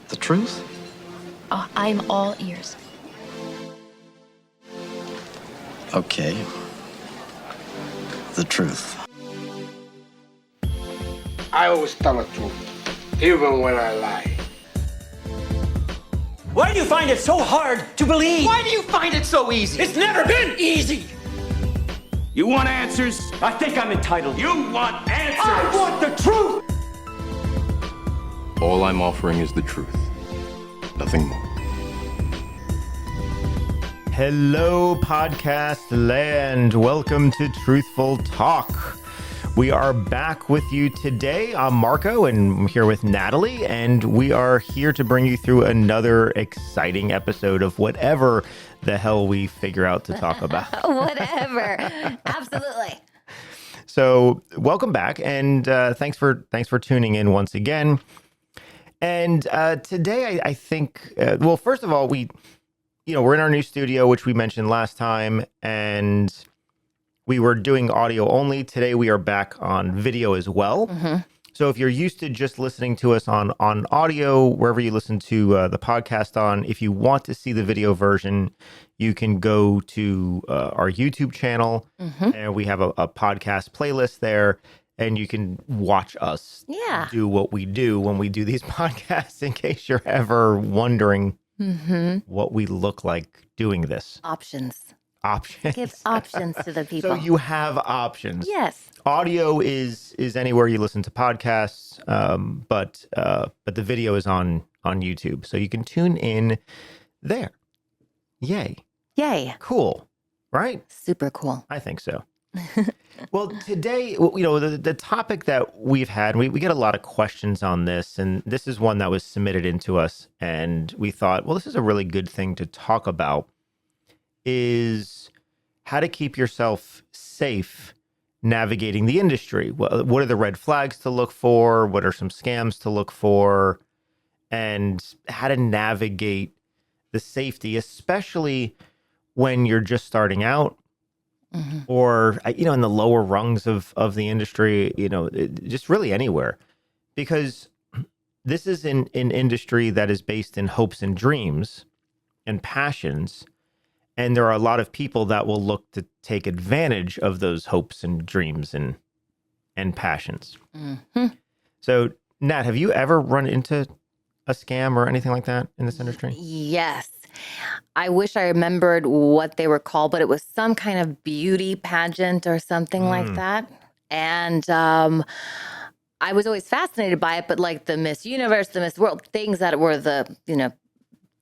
The truth? Oh, I'm all ears. Okay. The truth. I always tell the truth, even when I lie. Why do you find it so hard to believe? Why do you find it so easy? It's never been easy. You want answers? I think I'm entitled. You want answers? I want the truth. All I'm offering is the truth. Nothing more. Hello, podcast land. Welcome to Truthful Talk. We are back with you today. I'm Marco, and I'm here with Natalie, and we are here to bring you through another exciting episode of whatever the hell we figure out to talk about. Whatever. Absolutely. So, welcome back, and thanks for tuning in once again. And today, I think, well, first of all, we're in our new studio, which we mentioned last time, and we were doing audio only. Today, we are back on video as well. Mm-hmm. So if you're used to just listening to us on audio, wherever you listen to the podcast on, if you want to see the video version, you can go to our YouTube channel, and we have a podcast playlist there, and you can watch us do what we do when we do these podcasts, in case you're ever wondering what we look like doing this. Options. Options. Give options to the people. So you have options. Yes. Audio is anywhere you listen to podcasts, but the video is on YouTube, so you can tune in there. Yay! Cool, right? Super cool. I think so. Well, today, the topic that we've had, we get a lot of questions on this, and this is one that was submitted into us, and we thought, well, this is a really good thing to talk about, is how to keep yourself safe navigating the industry. What are the red flags to look for? What are some scams to look for? And how to navigate the safety, especially when you're just starting out or, in the lower rungs of the industry, just really anywhere. Because this is an industry that is based in hopes and dreams and passions. And there are a lot of people that will look to take advantage of those hopes and dreams and passions. So, Nat, have you ever run into a scam or anything like that in this industry? Yes. I wish I remembered what they were called, but it was some kind of beauty pageant or something like that. And I was always fascinated by it, but like the Miss Universe, the Miss World, things that were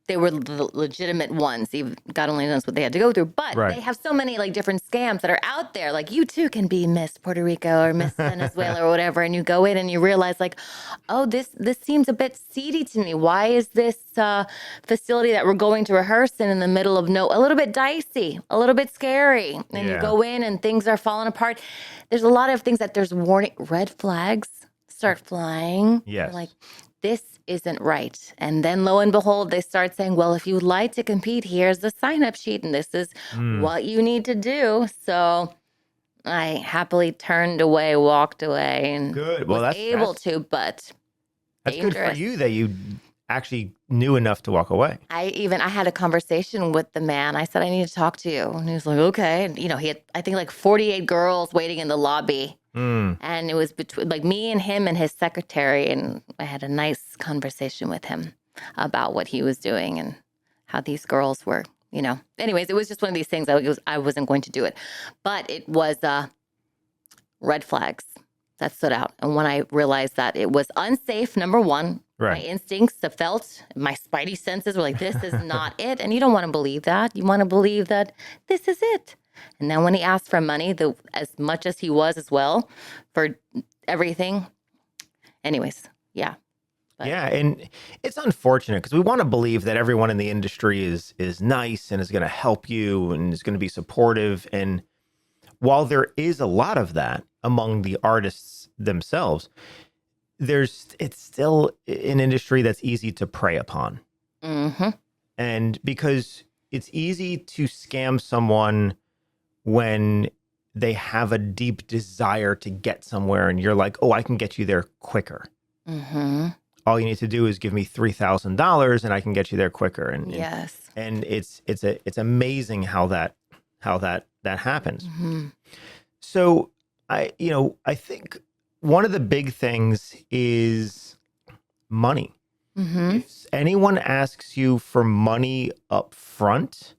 they were the legitimate ones. Even God only knows what they had to go through. But they have so many like different scams that are out there. Like you too can be Miss Puerto Rico or Miss Venezuela or whatever. And you go in and you realize like, oh, this seems a bit seedy to me. Why is this facility that we're going to rehearse in the middle of a little bit dicey, a little bit scary. And you go in and things are falling apart. There's a lot of things that there's red flags start flying. Yes. Like, this isn't right. And then lo and behold, they start saying, well, if you'd like to compete, here's the sign-up sheet, and this is what you need to do. So I happily turned away, walked away, and was able to, but that's dangerous. Good for you that you actually knew enough to walk away. I had a conversation with the man. I said, I need to talk to you. And he was like, okay. And, he had, I think, like 48 girls waiting in the lobby. And it was between like me and him and his secretary. And I had a nice conversation with him about what he was doing and how these girls were, Anyways, it was just one of these things. I wasn't going to do it. But it was red flags that stood out. And when I realized that it was unsafe, number one, my instincts felt, my spidey senses were like, this is not it. And you don't want to believe that. You want to believe that this is it. And then when he asked for money, as much as he was as well, for everything. Anyways, yeah. But. Yeah, and it's unfortunate because we want to believe that everyone in the industry is nice and is going to help you and is going to be supportive. And while there is a lot of that among the artists themselves, it's still an industry that's easy to prey upon. And because it's easy to scam someone when they have a deep desire to get somewhere and you're like, oh, I can get you there quicker. all you need to do is give me $3,000 and I can get you there quicker. Yes. And it's amazing how that happens. So I think one of the big things is money. If anyone asks you for money up front,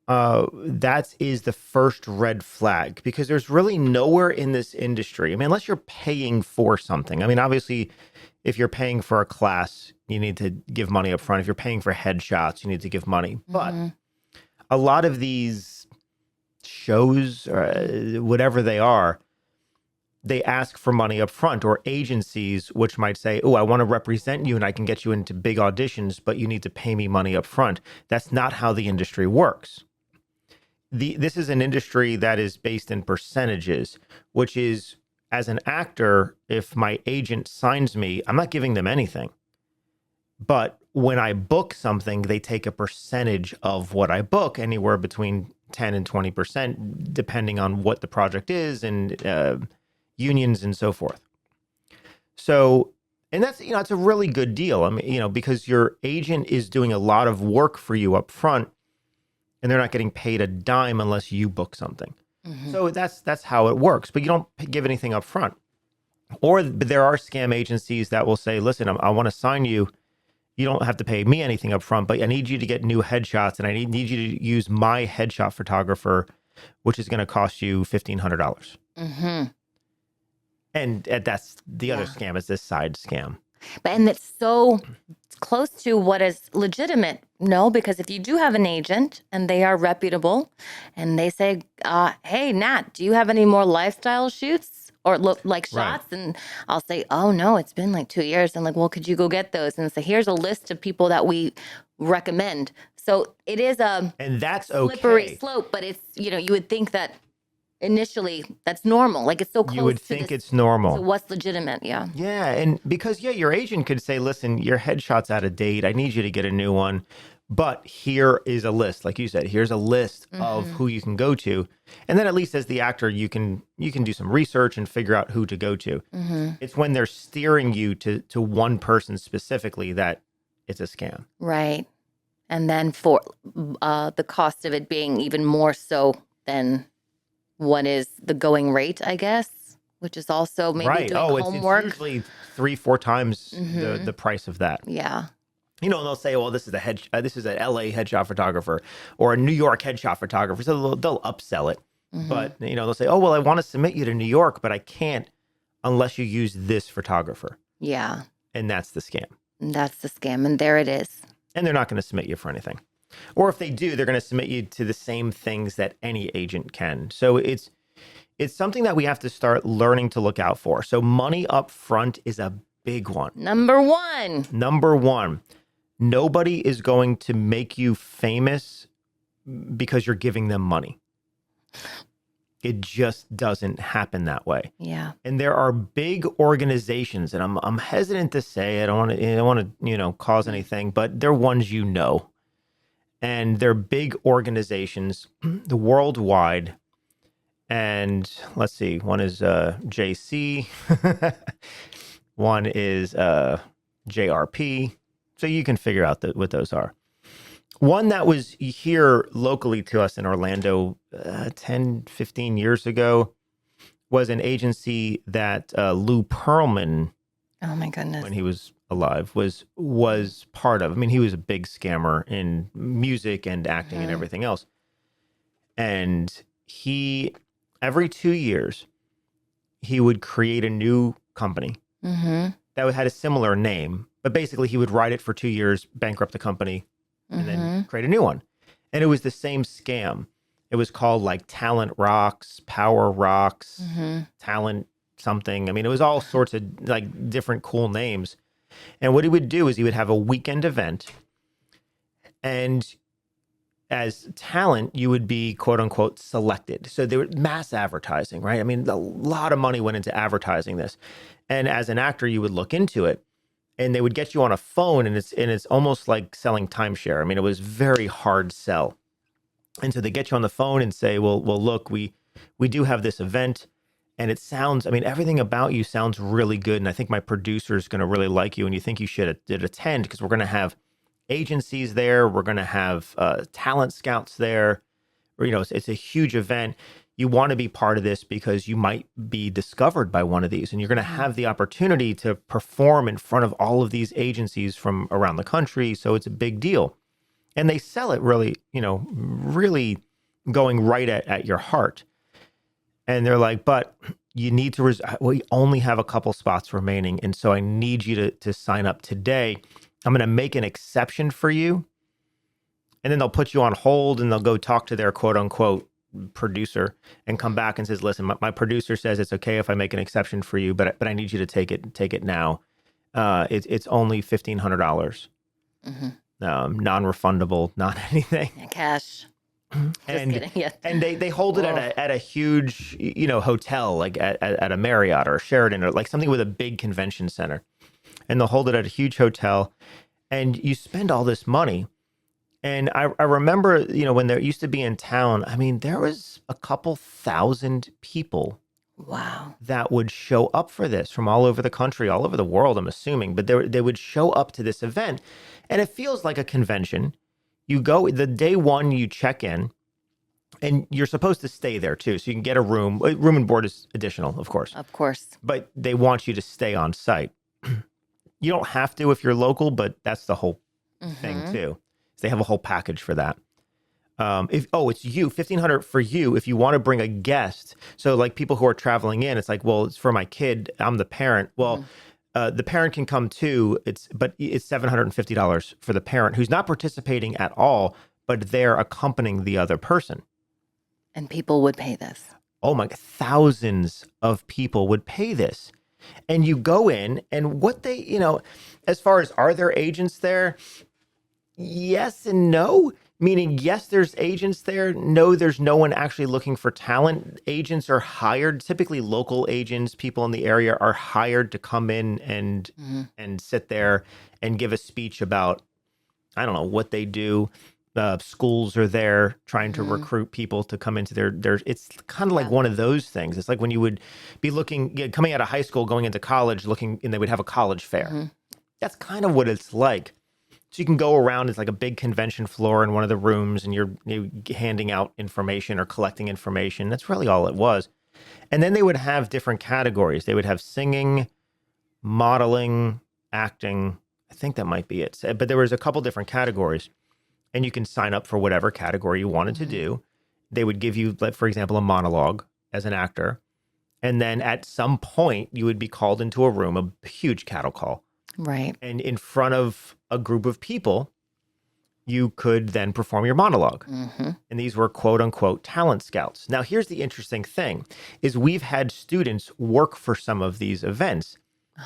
that is the first red flag, because there's really nowhere in this industry. I mean, unless you're paying for something. I mean, obviously, if you're paying for a class, you need to give money up front. If you're paying for headshots, you need to give money. But a lot of these shows, or whatever they are, they ask for money up front, or agencies which might say, oh, I want to represent you and I can get you into big auditions, but you need to pay me money up front. That's not how the industry works. This is an industry that is based in percentages, which is, as an actor, if my agent signs me, I'm not giving them anything. But when I book something, they take a percentage of what I book, anywhere between 10 and 20%, depending on what the project is and unions and so forth. So, and that's, it's a really good deal. I mean, because your agent is doing a lot of work for you up front, and they're not getting paid a dime unless you book something. So that's how it works, but you don't give anything up front. But there are scam agencies that will say, listen, I want to sign you. You don't have to pay me anything up front, but I need you to get new headshots, and I need you to use my headshot photographer, which is going to cost you $1,500. And that's the other scam, is this side scam. And it's so close to what is legitimate. No, because if you do have an agent and they are reputable and they say, hey, Nat, do you have any more lifestyle shoots or look like shots? Right. And I'll say, oh, no, it's been like 2 years. And like, well, could you go get those? And say, here's a list of people that we recommend. So it is and that's slippery slope, but it's, you would think that initially that's normal. Like, it's so close. You would think it's normal. So what's legitimate? Yeah. Yeah. And because, your agent could say, listen, your headshot's out of date. I need you to get a new one. But here is a list. Like you said, here's a list of who you can go to. And then at least as the actor, you can do some research and figure out who to go to. It's when they're steering you to one person specifically that it's a scam. Right. And then for the cost of it being even more so than what is the going rate, I guess, which is also maybe doing homework. It's usually 3-4 times the price of that. Yeah. And they'll say, well, this is an LA headshot photographer or a New York headshot photographer. So they'll upsell it. But, they'll say, oh, well, I want to submit you to New York, but I can't unless you use this photographer. Yeah. And that's the scam. That's the scam. And there it is. And they're not going to submit you for anything. Or if they do, they're going to submit you to the same things that any agent can. So it's something that we have to start learning to look out for. So money up front is a big one. Number one. Nobody is going to make you famous because you're giving them money. It just doesn't happen that way. Yeah. And there are big organizations, and I'm hesitant to say, I don't want to cause anything, but they're ones and they're big organizations, the worldwide. And let's see, one is JC, one is JRP. So you can figure out what those are. One that was here locally to us in Orlando 10, 15 years ago was an agency that Lou Pearlman, oh my goodness, when he was alive, was part of. I mean, he was a big scammer in music and acting and everything else. And he, every 2 years, he would create a new company that had a similar name. But basically, he would ride it for 2 years, bankrupt the company, and then create a new one. And it was the same scam. It was called like Talent Rocks, Power Rocks, Talent something. I mean, it was all sorts of like different cool names. And what he would do is he would have a weekend event. And as talent, you would be, quote unquote, selected. So there was mass advertising, right? I mean, a lot of money went into advertising this. And as an actor, you would look into it. And they would get you on a phone, and it's almost like selling timeshare. I mean, it was very hard sell. And so they get you on the phone and say, well, look, we do have this event, And it sounds, I mean, everything about you sounds really good. And I think my producer is going to really like you. And you think you should attend because we're going to have agencies there. We're going to have talent scouts there. Or, it's a huge event. You want to be part of this because you might be discovered by one of these. And you're going to have the opportunity to perform in front of all of these agencies from around the country. So it's a big deal. And they sell it really, really going right at your heart. And they're like, but you need to, we only have a couple spots remaining. And so I need you to sign up today. I'm going to make an exception for you. And then they'll put you on hold and they'll go talk to their quote unquote producer and come back and says, listen, my producer says it's okay if I make an exception for you, but I need you to take it now. It's only $1,500. Non-refundable, not anything. Cash. And they hold it at a huge, hotel, like at a Marriott or a Sheraton or like something with a big convention center. And they'll hold it at a huge hotel and you spend all this money. And I remember, when there used to be in town, I mean, there was a couple thousand people. Wow. That would show up for this from all over the country, all over the world, I'm assuming. But they would show up to this event. And it feels like a convention. You go the day one, you check in, and you're supposed to stay there too. So you can get a room. Room and board is additional, of course. Of course. But they want you to stay on site. You don't have to if you're local, but that's the whole thing too. They have a whole package for that. It's you, $1,500 for you if you want to bring a guest. So like people who are traveling in, it's like, well, it's for my kid. I'm the parent. Well, the parent can come too. But it's $750 for the parent who's not participating at all, but they're accompanying the other person. And people would pay this. Oh my, thousands of people would pay this. And you go in and what they, as far as are there agents there? Yes and no. Meaning, yes, there's agents there. No, there's no one actually looking for talent. Agents are hired. Typically, local agents, people in the area are hired to come in and sit there and give a speech about, I don't know, what they do. Schools are there trying to recruit people to come into their. It's kind of like one of those things. It's like when you would be coming out of high school, going into college, and they would have a college fair. That's kind of what it's like. So you can go around, it's like a big convention floor in one of the rooms and you're handing out information or collecting information. That's really all it was. And then they would have different categories. They would have singing, modeling, acting. I think that might be it. But there was a couple different categories and you can sign up for whatever category you wanted to do. They would give you, for example, a monologue as an actor. And then at some point you would be called into a room, a huge cattle call. Right. And in front of a group of people, you could then perform your monologue. And these were quote unquote talent scouts. Now, here's the interesting thing is we've had students work for some of these events.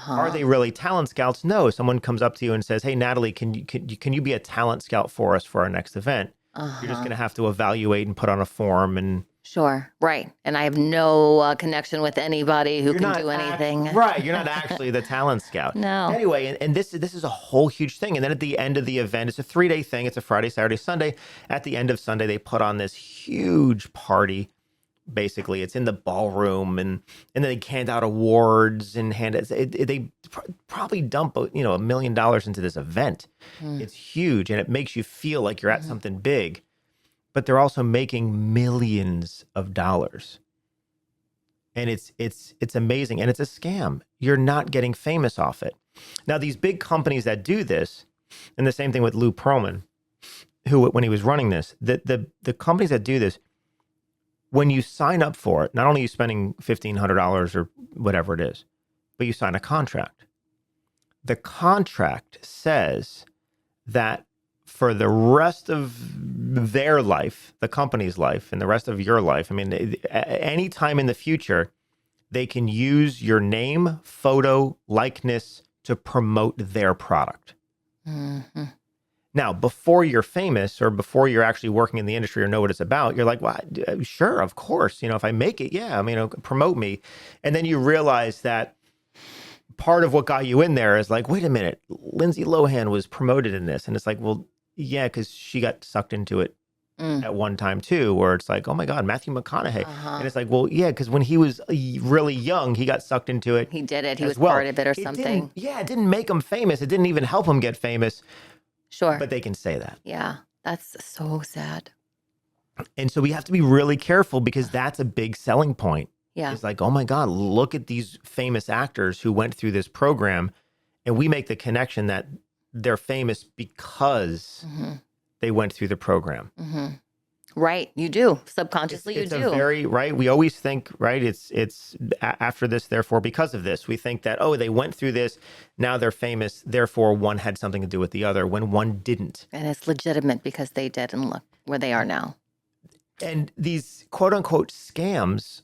Are they really talent scouts? No. Someone comes up to you and says, hey, Natalie, can you be a talent scout for us for our next event? You're just going to have to evaluate and put on a form and Sure. Right. And I have no connection with anybody who can do anything. Right. You're not actually the talent scout. No. Anyway, and this is a whole huge thing. And then at the end of the event, it's a 3-day thing. It's a Friday, Saturday, Sunday. At the end of Sunday, they put on this huge party. Basically, it's in the ballroom and then they hand out awards and they probably dump $1 million into this event. It's huge and it makes you feel like you're at something big. But they're also making millions of dollars. And it's amazing. And it's a scam. You're not getting famous off it. Now, these big companies that do this, and the same thing with Lou Pearlman, who, when he was running this, the companies that do this, when you sign up for it, not only are you spending $1,500 or whatever it is, but you sign a contract. The contract says that for the rest of their life, the company's life, and the rest of your life, I mean, any time in the future, they can use your name, photo, likeness to promote their product. Now, before you're famous or before you're actually working in the industry or know what it's about, you're like, well, sure, of course. If I make it, yeah, promote me. And then you realize that part of what got you in there is like, wait a minute, Lindsay Lohan was promoted in this. And it's like, well, yeah, because she got sucked into it at one time too, where it's like, oh my God, Matthew McConaughey. And it's like, well, yeah, because when he was really young, he got sucked into it. He did it. He was well. part of it or something. It didn't make him famous. It didn't even help him get famous. Sure. But they can say that. Yeah. That's so sad. And so we have to be really careful because that's a big selling point. Yeah. It's like, oh my God, look at these famous actors who went through this program. And we make the connection that they're famous because they went through the program. Right. You do. Subconsciously, It's you a do. very, right. We always think, right. It's after this, therefore, because of this, we think that, oh, they went through this. Now they're famous. Therefore, one had something to do with the other when one didn't. And it's legitimate because they did, and look where they are now. And these quote unquote scams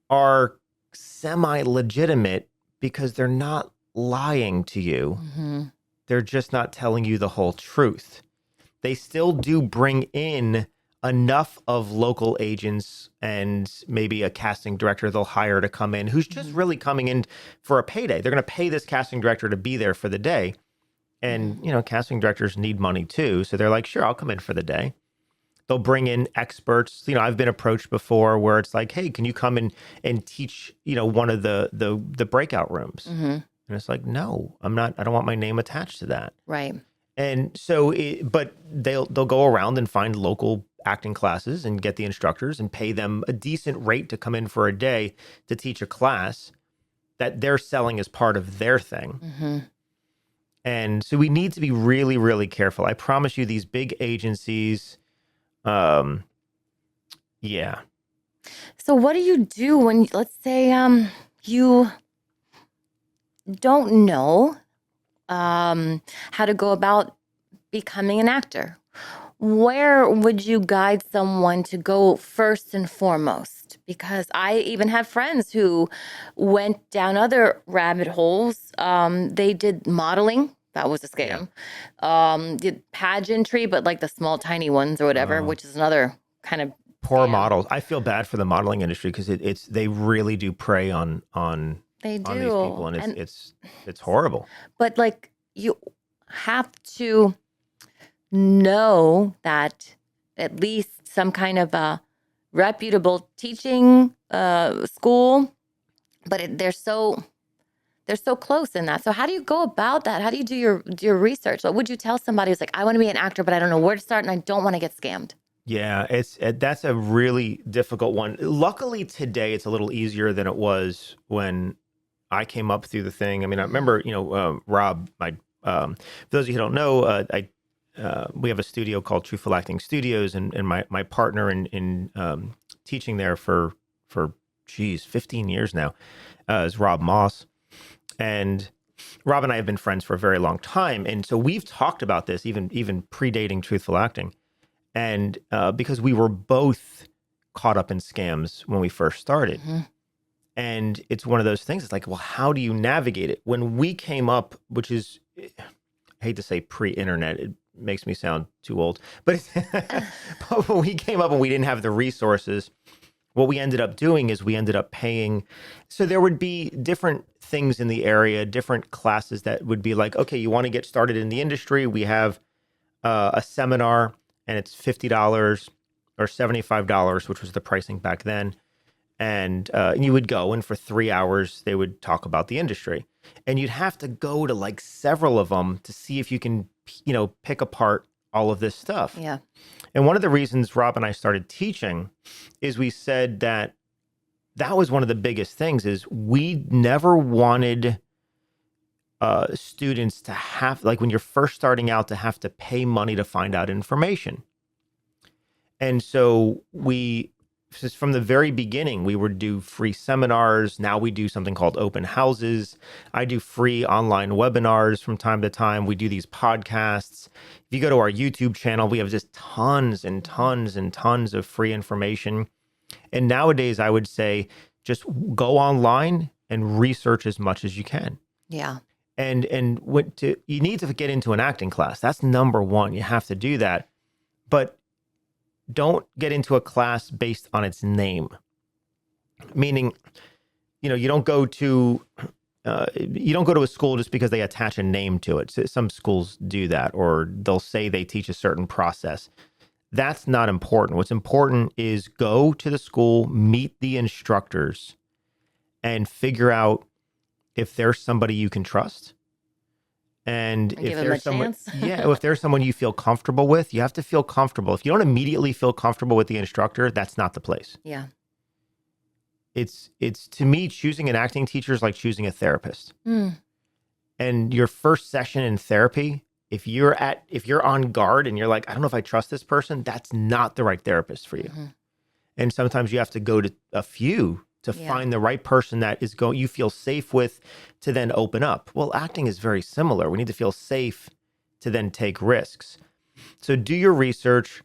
are semi-legitimate because they're not lying to you. They're just not telling you the whole truth. They still do bring in enough of local agents and maybe a casting director they'll hire to come in who's just really coming in for a payday. They're going to pay this casting director to be there for the day. And, you know, casting directors need money too. So they're like, sure, I'll come in for the day. They'll bring in experts. You know, I've been approached before where it's like, hey, can you come in and teach, you know, one of the breakout rooms? And it's like, no, I'm not. I don't want my name attached to that. Right. And so, but they'll go around and find local acting classes and get the instructors and pay them a decent rate to come in for a day to teach a class that they're selling as part of their thing. And so we need to be really, really careful. I promise you, these big agencies. Yeah. So what do you do when, let's say, you don't know how to go about becoming an actor? Where would you guide someone to go first and foremost? Because I even have friends who went down other rabbit holes. They did modeling. That was a scam. Did pageantry, but like the small, tiny ones or whatever, which is another kind of poor scam. models. I feel bad for the modeling industry because they really do prey on They on do. these people, and it's horrible. But like you have to know that at least some kind of a reputable teaching school, but they're so close in that. So how do you go about that? How do you do your research? What would you tell somebody who's like, I want to be an actor, but I don't know where to start and I don't want to get scammed? Yeah, that's a really difficult one. Luckily today it's a little easier than it was when I came up through the thing. I mean, I remember, you know, Rob, for those of you who don't know, we have a studio called Truthful Acting Studios, and my partner in teaching there for 15 years now is Rob Moss. And Rob and I have been friends for a very long time. And so we've talked about this even predating Truthful Acting. And because we were both caught up in scams when we first started. And it's one of those things. It's like, well, how do you navigate it? When we came up, which is, I hate to say pre-internet, it makes me sound too old. But, but when we came up and we didn't have the resources, what we ended up doing is we ended up paying. So there would be different things in the area, different classes that would be like, okay, you want to get started in the industry? We have a seminar and it's $50 or $75, which was the pricing back then. And you would go, and for 3 hours, they would talk about the industry. And you'd have to go to like several of them to see if you can, you know, pick apart all of this stuff. Yeah. And one of the reasons Rob and I started teaching is we said that was one of the biggest things is we never wanted students to have, like when you're first starting out, to have to pay money to find out information. And so just from the very beginning, we would do free seminars. Now we do something called open houses. I do free online webinars from time to time. We do these podcasts. If you go to our YouTube channel, we have just tons and tons and tons of free information. And nowadays, I would say just go online and research as much as you can. Yeah. And you need to get into an acting class. That's number one. You have to do that. But don't get into a class based on its name. Meaning, you know, you don't go to a school just because they attach a name to it. So some schools do that, or they'll say they teach a certain process. That's not important. What's important is go to the school, meet the instructors, and figure out if there's somebody you can trust. And if give them there's a someone, chance. if there's someone you feel comfortable with, you have to feel comfortable. If you don't immediately feel comfortable with the instructor, that's not the place. Yeah. It's to me, choosing an acting teacher is like choosing a therapist. Mm. And your first session in therapy, if you're on guard and you're like, I don't know if I trust this person, that's not the right therapist for you. Mm-hmm. And sometimes you have to go to a few to find the right person that is you feel safe with to then open up. Well, acting is very similar. We need to feel safe to then take risks. So do your research,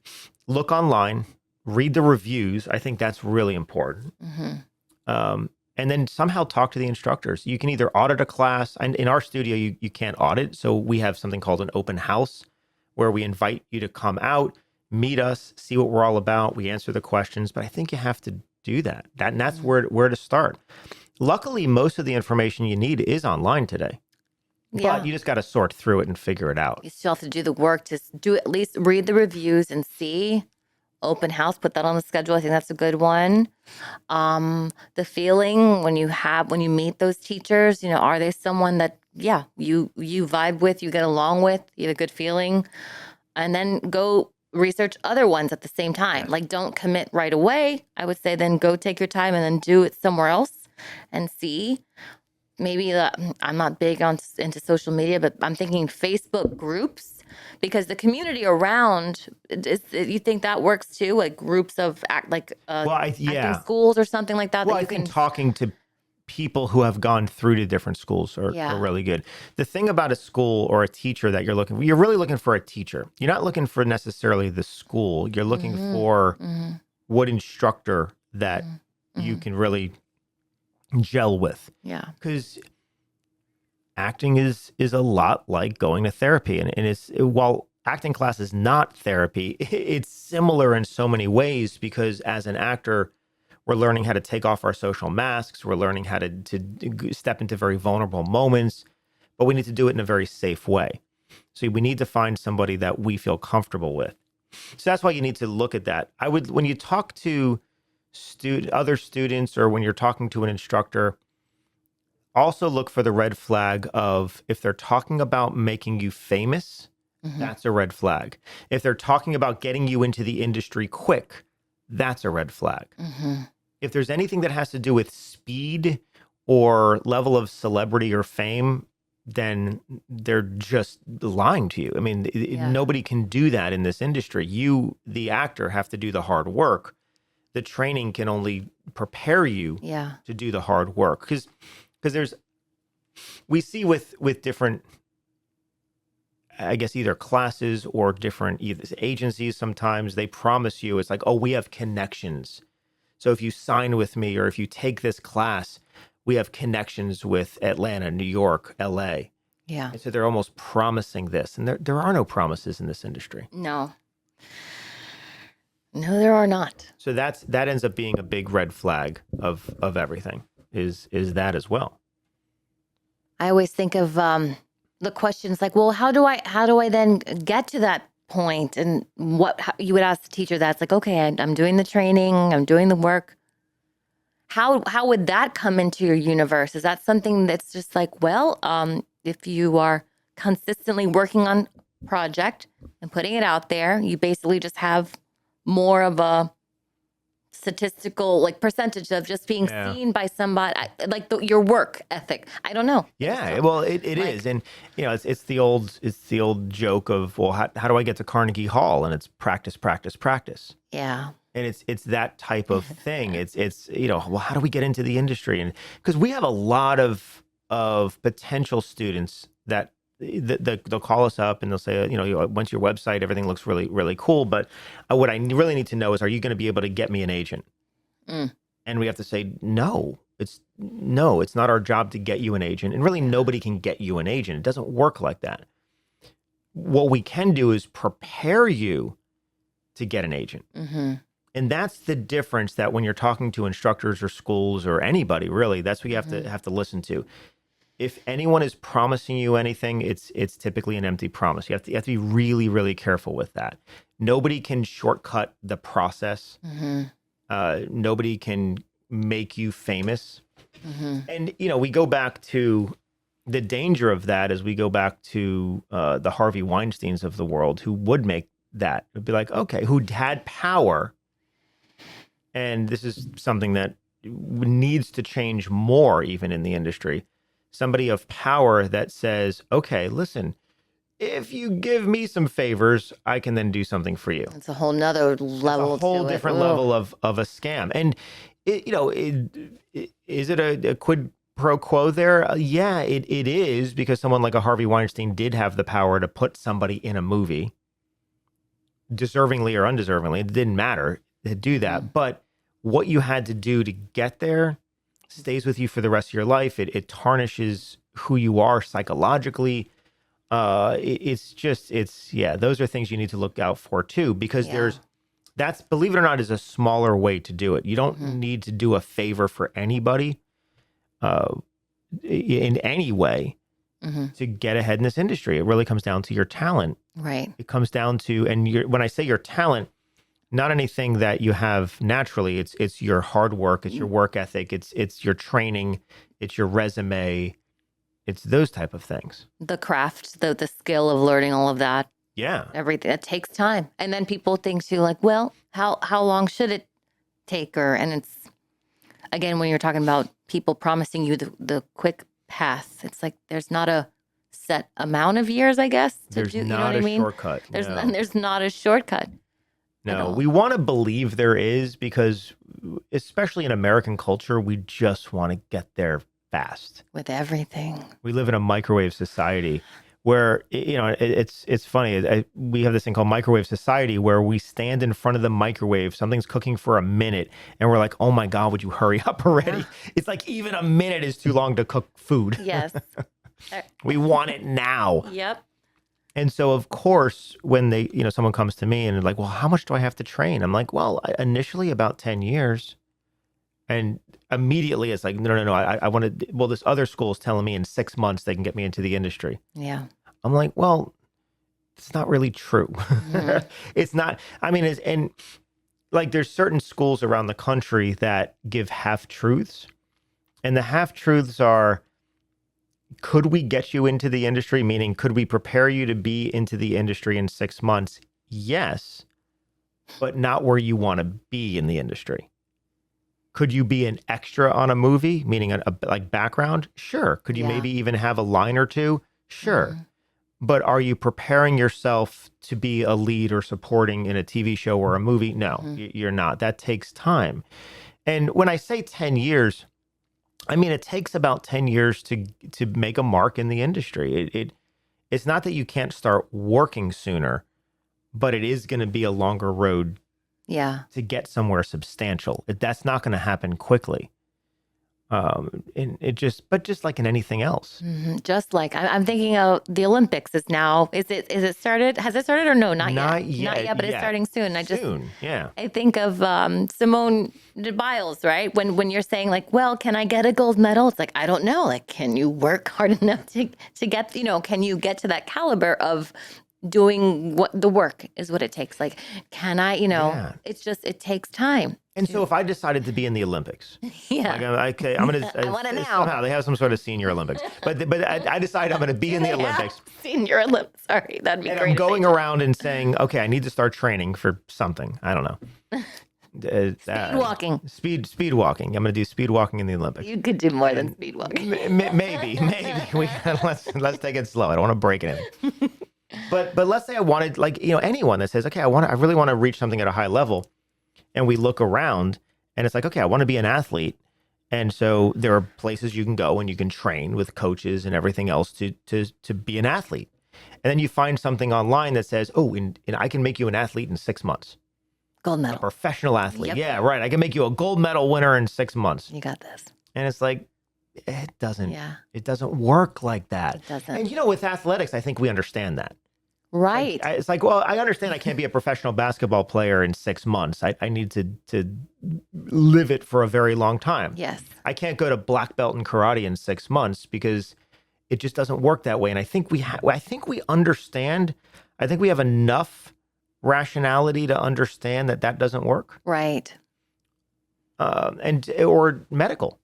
look online, read the reviews. I think that's really important. Mm-hmm. And then somehow talk to the instructors. You can either audit a class, and in our studio, you can't audit. So we have something called an open house where we invite you to come out, meet us, see what we're all about. We answer the questions, but I think you have to do that. And that's where to start. Luckily, most of the information you need is online today. Yeah. But you just got to sort through it and figure it out. You still have to do the work to do at least read the reviews and see. Open house, put that on the schedule. I think that's a good one. The feeling when you meet those teachers, are they someone that, you vibe with, you get along with, you have a good feeling, and then go research other ones at the same time. Like, don't commit right away. I would say then go take your time and then do it somewhere else and see. Maybe I'm not big into social media, but I'm thinking Facebook groups. Because the community around, you think that works too? Like groups of acting schools or something like that? Well, that you I think talking to people who have gone through to different schools are really good. The thing about a school or a teacher that you're really looking for a teacher. You're not looking for necessarily the school. You're looking for what instructor that you can really gel with. Yeah. Because acting is a lot like going to therapy. And while acting class is not therapy, it's similar in so many ways because as an actor, we're learning how to take off our social masks. We're learning how to step into very vulnerable moments, but we need to do it in a very safe way. So we need to find somebody that we feel comfortable with. So that's why you need to look at that. When you talk to other students or when you're talking to an instructor, also look for the red flag of if they're talking about making you famous, that's a red flag. If they're talking about getting you into the industry quick, that's a red flag. If there's anything that has to do with speed or level of celebrity or fame, then they're just lying to you. I mean, nobody can do that in this industry. You, the actor, have to do the hard work. The training can only prepare you to do the hard work. Because we see with different, I guess, either classes or different agencies, sometimes they promise you, it's like, oh, we have connections. So if you sign with me or if you take this class, we have connections with Atlanta, New York, LA. Yeah. And so they're almost promising this. And there are no promises in this industry. No, there are not. So that ends up being a big red flag of everything is that as well. I always think of the questions like, well, how do I then get to that point? And how you would ask the teacher that's like, okay, I'm doing the training, I'm doing the work. How would that come into your universe? Is that something that's just like, well, if you are consistently working on a project and putting it out there, you basically just have more of a statistical percentage of just being seen by somebody, like your work ethic. I don't know. Yeah, well, it is, and it's the old joke of, well, how do I get to Carnegie Hall? And it's practice, practice, practice. Yeah. And it's that type of thing. It's well, how do we get into the industry? And because we have a lot of potential students that they'll call us up and they'll say, once your website, everything looks really, really cool. But what I really need to know is, are you going to be able to get me an agent? And we have to say, no, it's not our job to get you an agent. And really nobody can get you an agent. It doesn't work like that. What we can do is prepare you to get an agent. And that's the difference, that when you're talking to instructors or schools or anybody, really, that's what you have to listen to. If anyone is promising you anything, it's typically an empty promise. You have to be really, really careful with that. nobody can shortcut the process. Nobody can make you famous. And, we go back to the danger of that as we go back to the Harvey Weinsteins of the world who would make that. It'd be like, okay, who had power. And this is something that needs to change more even in the industry. Somebody of power that says, okay, listen, if you give me some favors, I can then do something for you. It's a whole nother level. It's a whole different level of a scam. And, is it a quid pro quo there? Yeah, it is, because someone like a Harvey Weinstein did have the power to put somebody in a movie, deservingly or undeservingly. It didn't matter to do that. But what you had to do to get there stays with you for the rest of your life. It tarnishes who you are psychologically. Those are things you need to look out for too, because that's, believe it or not, is a smaller way to do it. You don't need to do a favor for anybody in any way to get ahead in this industry. It really comes down to your talent. Right. It comes down to, when I say your talent, not anything that you have naturally. It's your hard work. It's your work ethic. It's your training. It's your resume. It's those type of things. The craft, the skill of learning all of that. Yeah. Everything. It takes time. And then people think too, like, well, how long should it take her? And it's, again, when you're talking about people promising you the quick path, it's like there's not a set amount of years, I guess, to There's do, you know not what I a mean? shortcut. There's not a shortcut. No, we want to believe there is, because especially in American culture, we just want to get there fast. With everything. We live in a microwave society where, it's funny. We have this thing called microwave society where we stand in front of the microwave. Something's cooking for a minute and we're like, oh my God, would you hurry up already? It's like even a minute is too long to cook food. Yes. We want it now. Yep. And so, of course, when someone comes to me and they're like, well, how much do I have to train? I'm like, well, initially about 10 years. And immediately it's like, no. I want to, this other school is telling me in 6 months they can get me into the industry. Yeah. I'm like, well, it's not really true. It's not, there's certain schools around the country that give half-truths. And the half-truths are, could we get you into the industry? Meaning, could we prepare you to be into the industry in 6 months? Yes, but not where you want to be in the industry. Could you be an extra on a movie, meaning a background? Sure. Could you maybe even have a line or two? Sure. But are you preparing yourself to be a lead or supporting in a TV show or a movie? No, you're not. That takes time. And when I say 10 years, it takes about 10 years to make a mark in the industry. It's not that you can't start working sooner, but it is going to be a longer road to get somewhere substantial. That's not going to happen quickly. Just like in anything else. Just like I'm thinking of the Olympics is now. Is it started? Has it started or no? Not yet. But it's starting soon. Soon. I think of Simone Biles, right? When you're saying like, well, can I get a gold medal? It's like, I don't know. Like, can you work hard enough to get? Can you get to that caliber of doing what the work is what it takes? Like, can I? It's just it takes time. And so if I decided to be in the Olympics, I'm going to, I want to now. Somehow they have some sort of senior Olympics, but I decide I'm going to be in the Olympics. Senior Olympics. Sorry, that'd be and great. I'm going around and saying, okay, I need to start training for something. I don't know. Speed walking. Speed walking. I'm going to do speed walking in the Olympics. You could do more than speed walking. Maybe. Let's take it slow. I don't want to break anything. But let's say I wanted, anyone that says, okay, I really want to reach something at a high level. And we look around and it's like, okay, I want to be an athlete. And so there are places you can go and you can train with coaches and everything else to be an athlete. And then you find something online that says, oh, and I can make you an athlete in 6 months. Gold medal. A professional athlete. Yep. Yeah, right. I can make you a gold medal winner in 6 months. You got this. And it's like, it doesn't work like that. It doesn't. And with athletics, I think we understand that. Right. It's like, well, I understand I can't be a professional basketball player in 6 months. I need to live it for a very long time. Yes. I can't go to black belt in karate in 6 months because it just doesn't work that way. And I think we understand. I think we have enough rationality to understand that that doesn't work. Right. Or medical.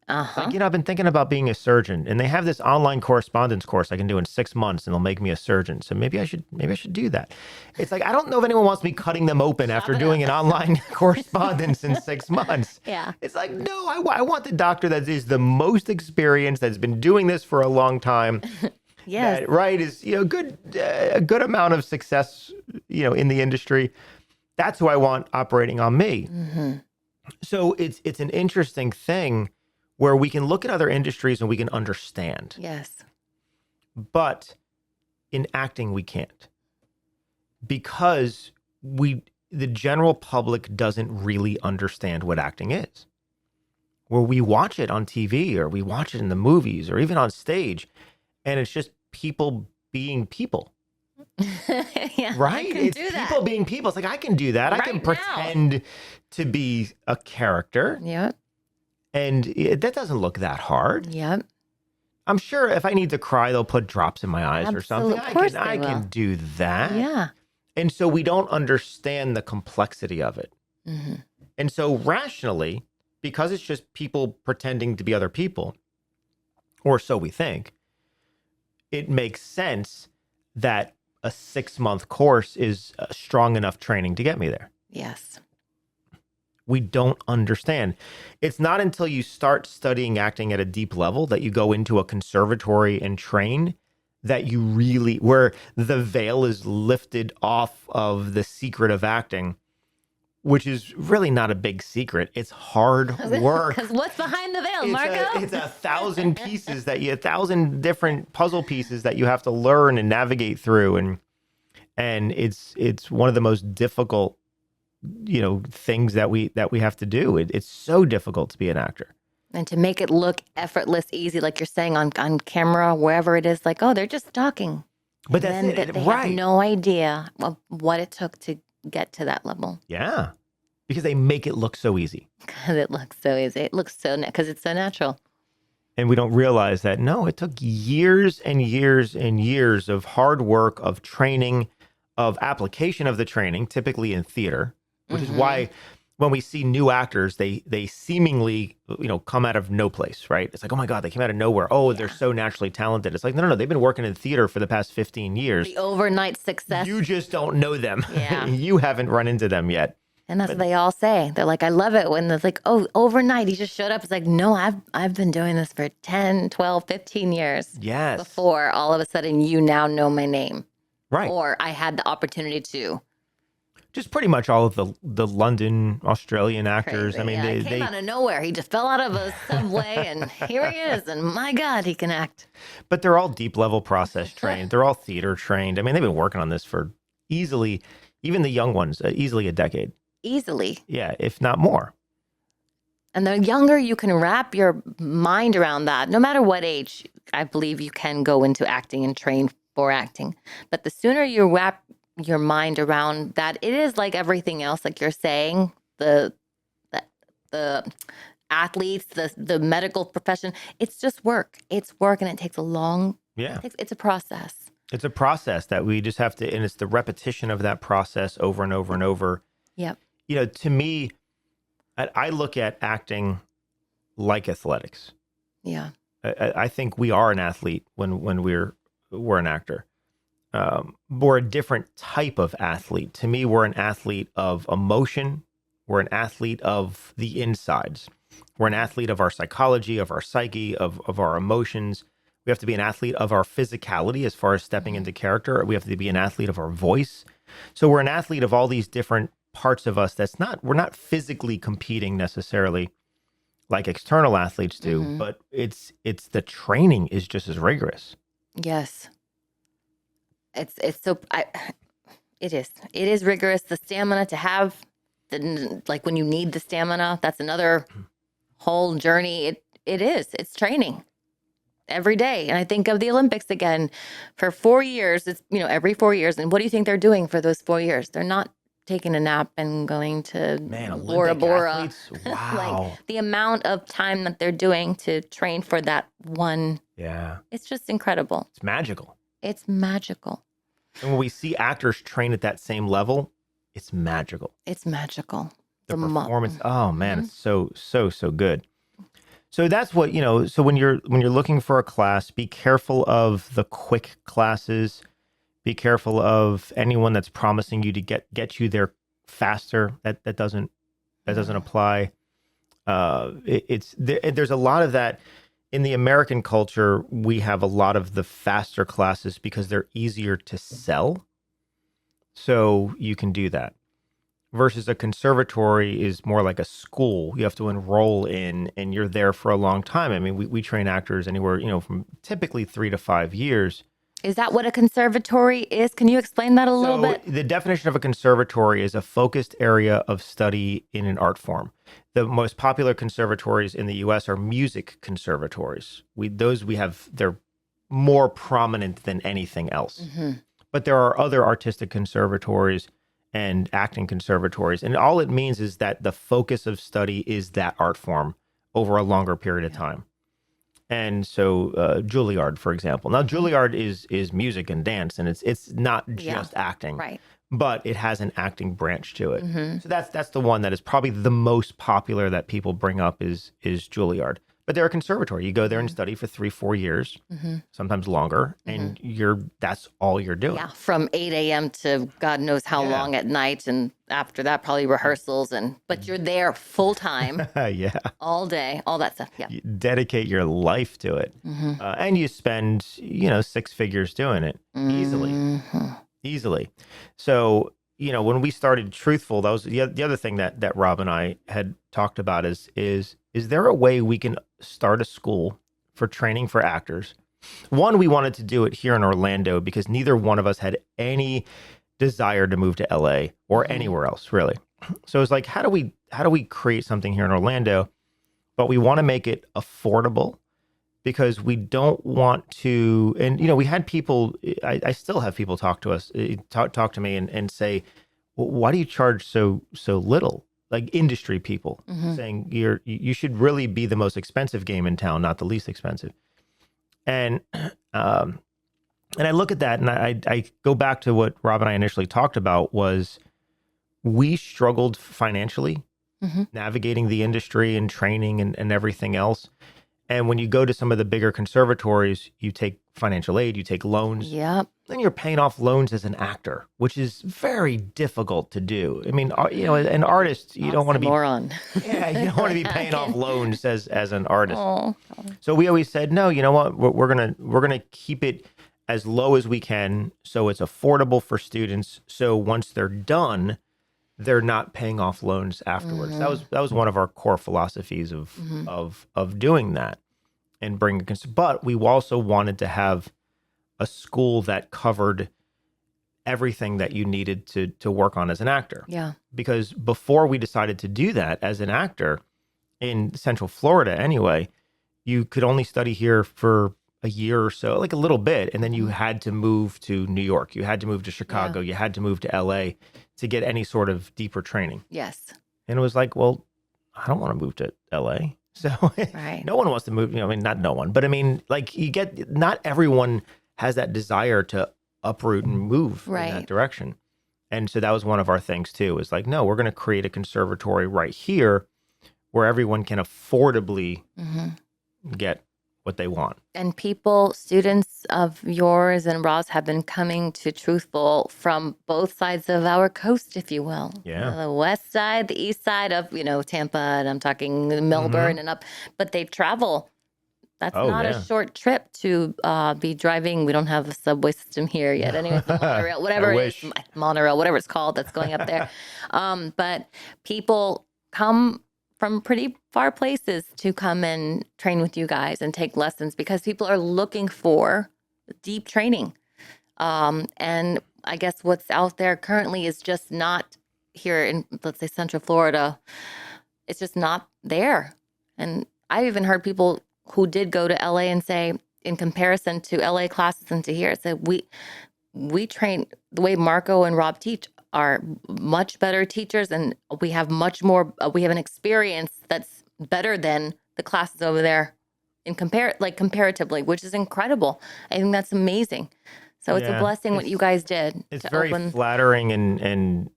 Uh-huh. Like, I've been thinking about being a surgeon, and they have this online correspondence course I can do in 6 months, and they'll make me a surgeon. So maybe I should do that. It's like, I don't know if anyone wants me cutting them open after doing an online correspondence in 6 months. Yeah. It's like, no, I want the doctor that is the most experienced, that's been doing this for a long time. Yes. That, right, is, a good amount of success, in the industry. That's who I want operating on me. Mm-hmm. So it's an interesting thing where we can look at other industries and we can understand. Yes. But in acting, we can't. Because the general public doesn't really understand what acting is. Where we watch it on TV or we watch it in the movies or even on stage, and it's just people being people. Yeah, Right? I can It's do that. people being people. It's like, I can do that. I Right can now. pretend to be a character. Yep. And that doesn't look that hard. Yep. I'm sure if I need to cry, they'll put drops in my eyes or something. Of course I they can will. do that. Yeah. And so we don't understand the complexity of it. Mm-hmm. And so rationally, because it's just people pretending to be other people, or so we think, it makes sense that a 6-month course is strong enough training to get me there. Yes. We don't understand. It's not until you start studying acting at a deep level that you go into a conservatory and train that you really, where the veil is lifted off of the secret of acting, which is really not a big secret. It's hard work. Because what's behind the veil, Marco? It's 1,000 pieces 1,000 different puzzle pieces that you have to learn and navigate through. And it's one of the most difficult things that we have to do. It's so difficult to be an actor. And to make it look effortless, easy, like you're saying on camera, wherever it is, like, oh, they're just talking. But And that's then it, they right? have no idea of what it took to get to that level. Yeah, because they make it look so easy, Because it looks so easy. It looks so, because it's so natural. and we don't realize that. No, it took years and years and years of hard work, of training, of application of the training, typically in theater, which is why when we see new actors, they seemingly, come out of no place, right? It's like, oh my God, they came out of nowhere. Oh, they're so naturally talented. It's like, no, they've been working in theater for the past 15 years. The overnight success. You just don't know them. Yeah. You haven't run into them yet. And that's what they all say. They're like, I love it when it's like, oh, overnight he just showed up. It's like, no, I've been doing this for 10, 12, 15 years. Yes. Before all of a sudden you now know my name. Right. Or I had the opportunity to. Just pretty much all of the London, Australian actors. Crazy. I mean, Yeah, it they came out of nowhere. He just fell out of a subway and here he is. And my God, he can act. but they're all deep level process trained. They're all theater trained. I mean, they've been working on this for easily, even the young ones, easily a decade. Easily. Yeah, if not more. And the younger you can wrap your mind around that, no matter what age, I believe you can go into acting and train for acting. But the sooner you wrap your mind around that, it is like everything else, like you're saying, the athletes, the medical profession, it's just work. It's work, and it takes a long, it's a process. It's a process that we just have to, and it's the repetition of that process over and over and over. Yep. To me, I look at acting like athletics. Yeah. I think we are an athlete when we're an actor. We're a different type of athlete. To me, we're an athlete of emotion. We're an athlete of the insides. We're an athlete of our psychology, of our psyche, of our emotions. We have to be an athlete of our physicality as far as stepping into character. We have to be an athlete of our voice. So we're an athlete of all these different parts of us we're not physically competing necessarily like external athletes do, but it's the training is just as rigorous. Yes. It is rigorous. The stamina to have, like when you need the stamina, that's another whole journey. It's training every day. And I think of the Olympics again for 4 years. It's, every 4 years. And what do you think they're doing for those 4 years? They're not taking a nap and going to Bora Bora. Athletes? Wow. Like the amount of time that they're doing to train for that one. Yeah. It's just incredible. It's magical. It's magical. And when we see actors train at that same level, it's magical. It's magical. The performance, oh man, it's so good. So that's what, so when you're looking for a class, be careful of the quick classes. Be careful of anyone that's promising you to get you there faster. That doesn't apply. There's a lot of that in the American culture. We have a lot of the faster classes because they're easier to sell. So you can do that. Versus a conservatory is more like a school you have to enroll in, and you're there for a long time. I mean, we train actors anywhere, from typically 3 to 5 years. Is that what a conservatory is? Can you explain that a little bit? The definition of a conservatory is a focused area of study in an art form. The most popular conservatories in the U.S. are music conservatories. They're more prominent than anything else. Mm-hmm. But there are other artistic conservatories and acting conservatories. And all it means is that the focus of study is that art form over a longer period of time. And so Juilliard, for example. Now, Juilliard is music and dance, and it's not just acting. Right. But it has an acting branch to it. Mm-hmm. So that's the one that is probably the most popular that people bring up is Juilliard. But they're a conservatory. You go there and study for 3-4 years, sometimes longer, and that's all you're doing. Yeah, from 8 a.m. to God knows how long at night, and after that probably rehearsals. But you're there full time, all day, all that stuff. Yeah, you dedicate your life to it, and you spend 6 figures doing it easily. So when we started Truthful, that was the other thing that Rob and I had talked about is there a way we can start a school for training for actors? One, we wanted to do it here in Orlando because neither one of us had any desire to move to LA or anywhere else, really. So it's like, how do we create something here in Orlando, but we want to make it affordable because we don't want to, and we had people, I still have people talk to us, talk to me and say, well, why do you charge so little? Like industry people saying you should really be the most expensive game in town, not the least expensive. And I look at that and I go back to what Rob and I initially talked about was we struggled financially navigating the industry and training and everything else. And when you go to some of the bigger conservatories, you take financial aid, you take loans. Yep. Then you're paying off loans as an actor, which is very difficult to do. I mean, an artist, you don't want to be moron. Yeah, you don't want to be paying off loans as an artist. Oh. So we always said, no, you know what? We're gonna keep it as low as we can, so it's affordable for students. So once they're done, they're not paying off loans afterwards. That was one of our core philosophies of doing that and bringing. But we also wanted to have a school that covered everything that you needed to work on as an actor. Yeah. Because before we decided to do that as an actor in Central Florida, anyway, you could only study here for a year or so, like a little bit, and then you had to move to New York. You had to move to Chicago. You had to move to LA to get any sort of deeper training. Yes. And it was like, well, I don't want to move to LA. So no one wants to move, I mean, not no one, but I mean, like not everyone has that desire to uproot and move in that direction. And so that was one of our things too, is like, no, we're going to create a conservatory right here where everyone can affordably get what they want. And students of yours and Rob's have been coming to Truthful from both sides of our coast, if you will. Yeah. The west side, the east side of, Tampa, and I'm talking Melbourne and up, but they travel. That's not a short trip to be driving. We don't have a subway system here yet. Anyway, monorail, whatever it is, monorail, whatever it's called, that's going up there. But people come from pretty far places to come and train with you guys and take lessons because people are looking for deep training. And I guess what's out there currently is just not here in, let's say, Central Florida. It's just not there. And I've even heard people who did go to LA and say, in comparison to LA classes and to here, said we train the way Marco and Rob teach are much better teachers, and we have much more. We have an experience that's better than the classes over there in comparatively, which is incredible. I think that's amazing. So it's a blessing what you guys did. It's to very open. flattering and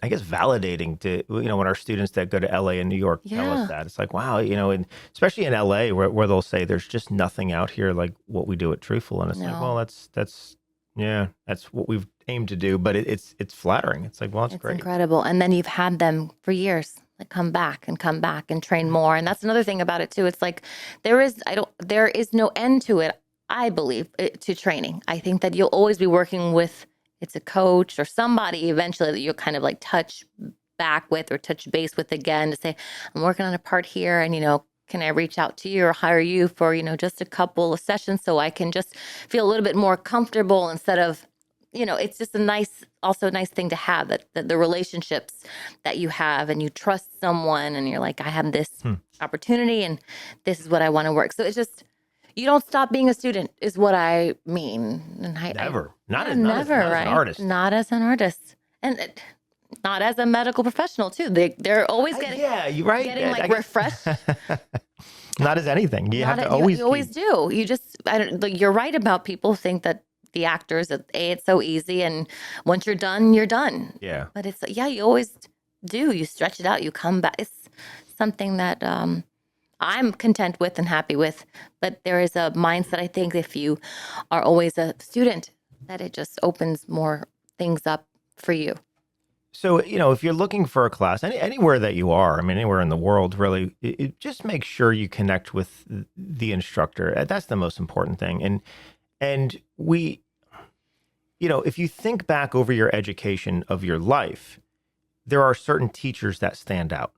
I guess validating to, when our students that go to LA and New York tell Yeah. us that. It's like, wow, and especially in LA where they'll say there's just nothing out here like what we do at Truthful. And it's like, No. well, that's what we've aimed to do. But it's flattering. It's like, well, it's great. Incredible. And then you've had them for years. Like come back and train more. And that's another thing about it too. It's like there is no end to it, I believe, to training. I think that you'll always be working with it's a coach or somebody eventually that you'll kind of like touch back with or touch base with again to say, I'm working on a part here and can I reach out to you or hire you for, just a couple of sessions so I can just feel a little bit more comfortable instead of, it's just a nice thing to have that the relationships that you have and you trust someone and you're like, I have this opportunity and this is what I want to work. So it's just, you don't stop being a student is what I mean. And Never. Not as right? an artist. Not as an artist. And not as a medical professional too. They're always getting you're right. getting like refreshed. Not as anything. You have to always. You always do. You just you're right about people think that the actors it's so easy and once you're done, you're done. Yeah. But it's you always do. You stretch it out. You come back. It's something that I'm content with and happy with. But there is a mindset, I think, if you are always a student, that it just opens more things up for you. So, if you're looking for a class, anywhere that you are, anywhere in the world, really, just make sure you connect with the instructor. That's the most important thing. And we, if you think back over your education of your life, there are certain teachers that stand out.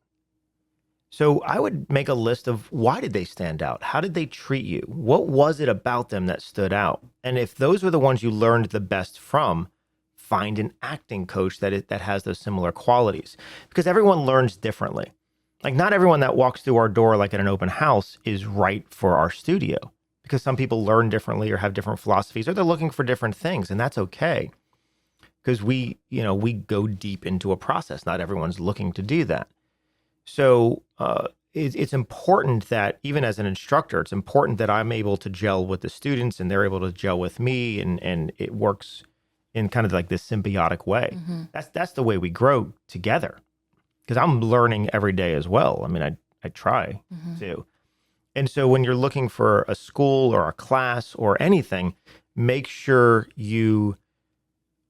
So I would make a list of why did they stand out? How did they treat you? What was it about them that stood out? And if those were the ones you learned the best from, find an acting coach that has those similar qualities, because everyone learns differently. Like not everyone that walks through our door, like at an open house, is right for our studio, because some people learn differently or have different philosophies, or they're looking for different things. And that's okay, because we go deep into a process. Not everyone's looking to do that. So it's important that even as an instructor, it's important that I'm able to gel with the students and they're able to gel with me, and it works in kind of like this symbiotic way. Mm-hmm. That's the way we grow together, because I'm learning every day as well. I try to. And so when you're looking for a school or a class or anything, make sure you,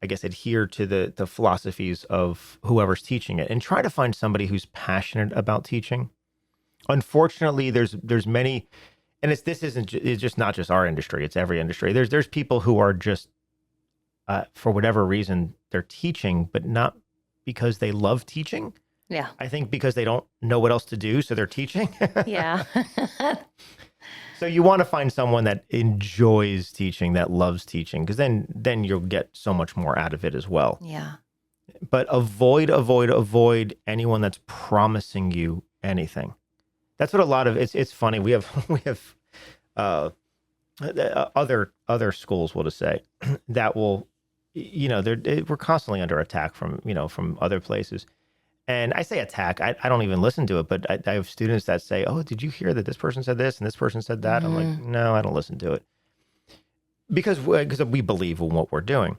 I guess, adhere to the philosophies of whoever's teaching it, and try to find somebody who's passionate about teaching. Unfortunately, there's many, and it's just not just our industry, it's every industry. There's people who are just, for whatever reason, they're teaching, but not because they love teaching. Yeah. I think because they don't know what else to do, so they're teaching. Yeah. So you want to find someone that enjoys teaching, that loves teaching, because then you'll get so much more out of it as well. Yeah. But avoid anyone that's promising you anything. That's what a lot of it's funny. We have other schools, we'll just say, that will, we're constantly under attack from other places. And I say attack, I don't even listen to it, but I have students that say, oh, did you hear that this person said this and this person said that? I'm like, no, I don't listen to it. Because we believe in what we're doing.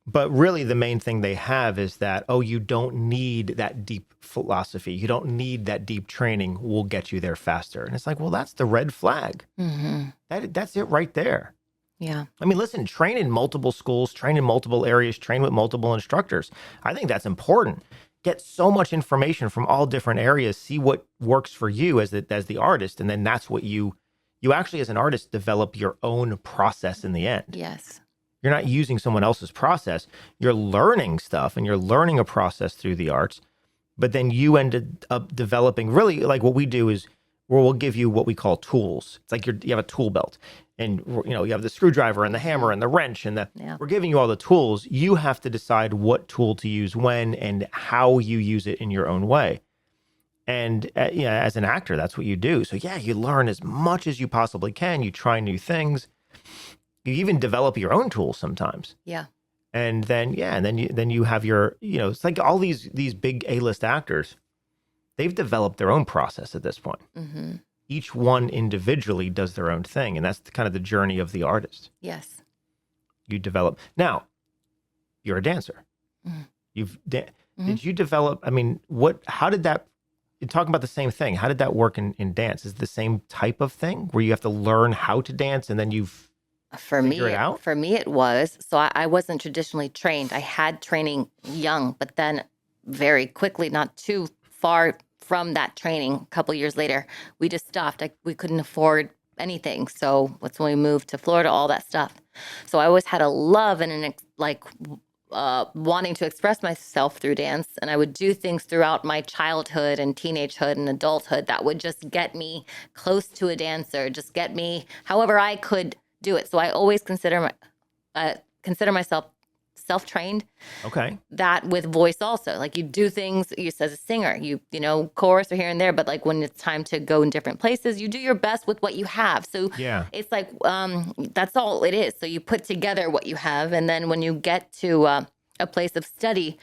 But really the main thing they have is that, oh, you don't need that deep philosophy. You don't need that deep training. We'll get you there faster. And it's like, well, that's the red flag. Mm-hmm. That's it right there. Yeah. Listen, train in multiple schools, train in multiple areas, train with multiple instructors. I think that's important. Get so much information from all different areas, see what works for you as the artist. And then that's what you actually, as an artist, develop your own process in the end. Yes. You're not using someone else's process. You're learning stuff and you're learning a process through the arts, but then you ended up developing, really, like what we do is we'll give you what we call tools. It's like you have a tool belt, and you have the screwdriver and the hammer and the wrench we're giving you all the tools. You have to decide what tool to use when and how you use it in your own way. And as an actor, that's what you do. So you learn as much as you possibly can. You try new things. You even develop your own tools sometimes. Yeah. And then you have your, it's like all these big A-list actors, they've developed their own process at this point. Mm-hmm. Each one individually does their own thing. And that's kind of the journey of the artist. Yes. you develop. Now, you're a dancer. Did you develop, I mean, how did that, you're talking about the same thing. How did that work in dance? Is it the same type of thing where you have to learn how to dance and then figure it out? For me, it was. So I wasn't traditionally trained. I had training young, but then very quickly, not too far from that training, a couple years later, we just stopped. We couldn't afford anything. So that's when we moved to Florida, all that stuff. So I always had a love and wanting to express myself through dance. And I would do things throughout my childhood and teenagehood and adulthood that would just get me close to a dancer, just get me however I could do it. So I always consider myself self-trained. Okay. That with voice also. Like you do things as a singer, you chorus or here and there, but like when it's time to go in different places, you do your best with what you have. So it's like that's all it is. So you put together what you have, and then when you get to a place of study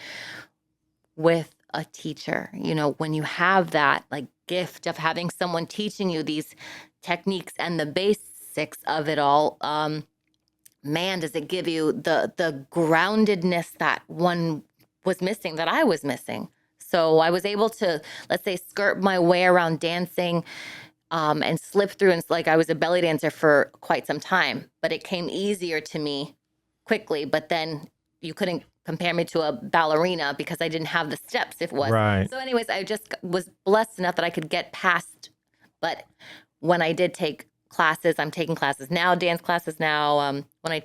with a teacher, when you have that like gift of having someone teaching you these techniques and the basics of it all, man, does it give you the groundedness that one was missing, that I was missing. So I was able to, let's say, skirt my way around dancing and slip through. And like I was a belly dancer for quite some time, but it came easier to me quickly. But then you couldn't compare me to a ballerina because I didn't have the steps, if it was. Right. So anyways, I just was blessed enough that I could get past. But when I did take classes, I'm taking classes now, dance classes now. When I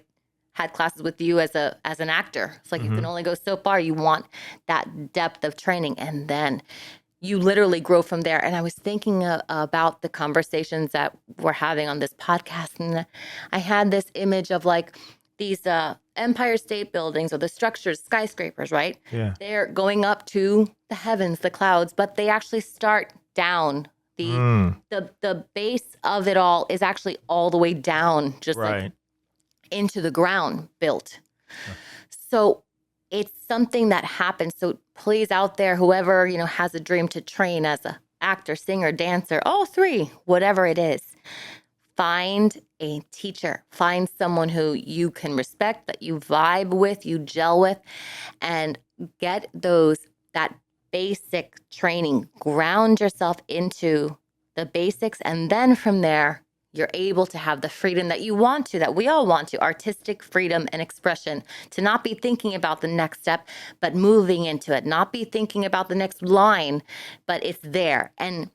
had classes with you as an actor, it's like you can only go so far. You want that depth of training, and then you literally grow from there. And I was thinking about the conversations that we're having on this podcast, and I had this image of like these Empire State Buildings or the structures, skyscrapers, right? Yeah. They're going up to the heavens, the clouds, but they actually start down. The base of it all is actually all the way down, just like into the ground built. So it's something that happens. So please out there, whoever, has a dream to train as a actor, singer, dancer, all three, whatever it is, find a teacher, find someone who you can respect, that you vibe with, you gel with, and get that basic training, ground yourself into the basics. And then from there, you're able to have the freedom that you want to, that we all want to, artistic freedom and expression, to not be thinking about the next step, but moving into it, not be thinking about the next line, but it's there. And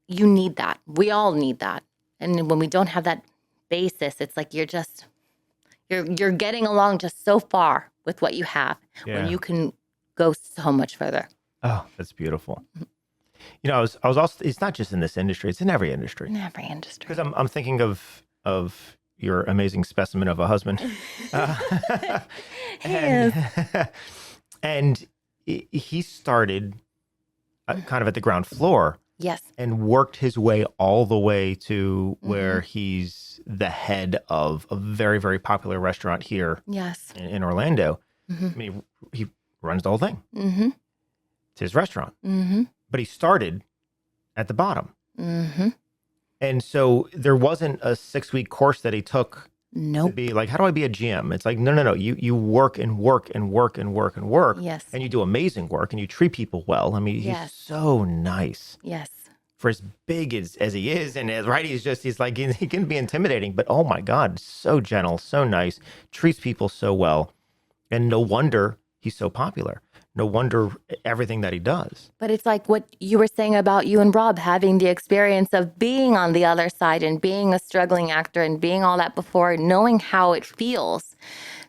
you need that. We all need that. And when we don't have that basis, it's like you're getting along just so far with what you have when you can go so much further. Oh, that's beautiful. I was also, it's not just in this industry, it's in every industry. In every industry. Because I'm thinking of your amazing specimen of a husband. And he started kind of at the ground floor. Yes. And worked his way all the way to where he's the head of a very, very popular restaurant here in Orlando. I mean, he runs the whole thing. It's his restaurant. But he started at the bottom. And so there wasn't a 6-week course that he took to be like, how do I be a GM? It's like, no. You work and work and work and work and work. Yes. And you do amazing work and you treat people well. I mean, he's so nice. Yes. For as big as he is, and he's like, he can be intimidating, but oh my God, so gentle, so nice, treats people so well. And no wonder he's so popular. No wonder everything that he does. But it's like what you were saying about you and Rob having the experience of being on the other side and being a struggling actor and being all that before, knowing how it feels,